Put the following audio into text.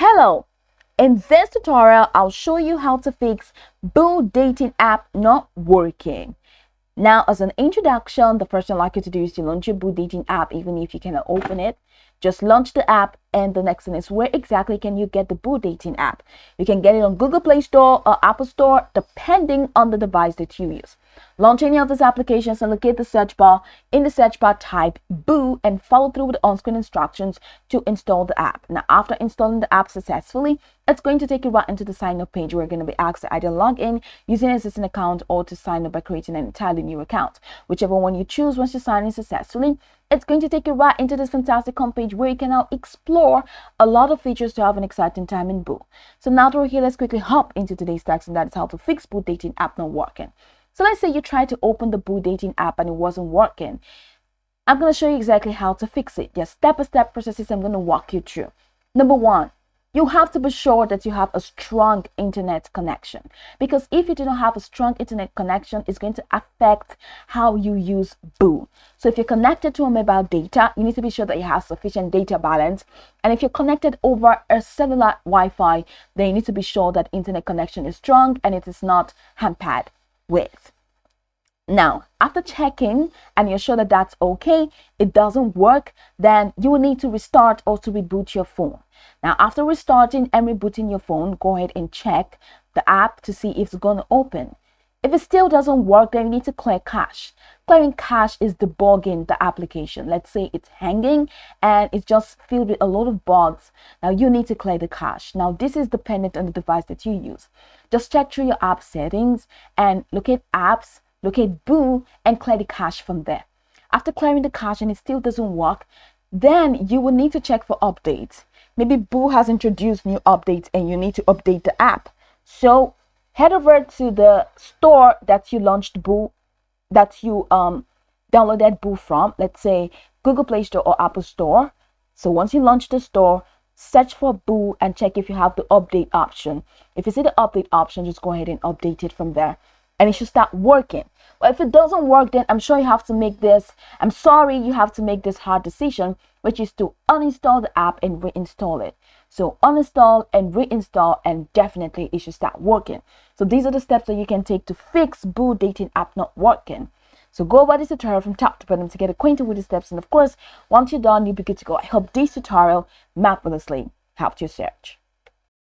Hello! In this tutorial, I'll show you how to fix Boo dating app not working. Now, as an introduction, the first thing I'd like you to do is to launch your Boo dating app, even if you cannot open it. Just launch the app, and the next thing is, where exactly can you get the Boo dating app? You can get it on Google Play Store or Apple Store, depending on the device that you use. Launch any of these applications and locate the search bar. In the search bar, type Boo and follow through with the on-screen instructions to install the app. Now, after installing the app successfully, it's going to take you right into the sign-up page where you're going to be asked to either log in using an existing account or to sign up by creating an entirely new account. Whichever one you choose once you sign in successfully, it's going to take you right into this fantastic homepage where you can now explore a lot of features to have an exciting time in Boo. So now that we're here, let's quickly hop into today's text, and that is how to fix Boo dating app not working. So let's say you tried to open the Boo dating app and it wasn't working. I'm going to show you exactly how to fix it. Just step-by-step processes I'm going to walk you through. Number one, you have to be sure that you have a strong internet connection, because if you do not have a strong internet connection, it's going to affect how you use Boo. So if you're connected to a mobile data, you need to be sure that you have sufficient data balance. And if you're connected over a cellular Wi-Fi, then you need to be sure that internet connection is strong and it is not hampered with. Now, after checking and you're sure that that's okay, it doesn't work, then you will need to restart or to reboot your phone. Now, after restarting and rebooting your phone, go ahead and check the app to see if it's going to open. If it still doesn't work, then you need to clear cache. Clearing cache is debugging the application. Let's say it's hanging and it's just filled with a lot of bugs. Now you need to clear the cache. Now this is dependent on the device that you use. Just check through your app settings and locate apps, locate Boo, and clear the cache from there. After clearing the cache and it still doesn't work, then you will need to check for updates. Maybe Boo has introduced new updates and you need to update the app. So head over to the store that you launched Boo, that you downloaded Boo from, let's say Google Play Store or Apple Store. So once you launch the store, search for Boo and check if you have the update option. If you see the update option, just go ahead and update it from there, and it should start working. But if it doesn't work, then I'm sure you have to make this, I'm sorry, you have to make this hard decision, which is to uninstall the app and reinstall it. So uninstall and reinstall, and definitely it should start working. So these are the steps that you can take to fix Boo dating app not working. So go over this tutorial from top to bottom to get acquainted with the steps, and of course, once you're done, you'll be good to go. I hope this tutorial marvelously helped your search.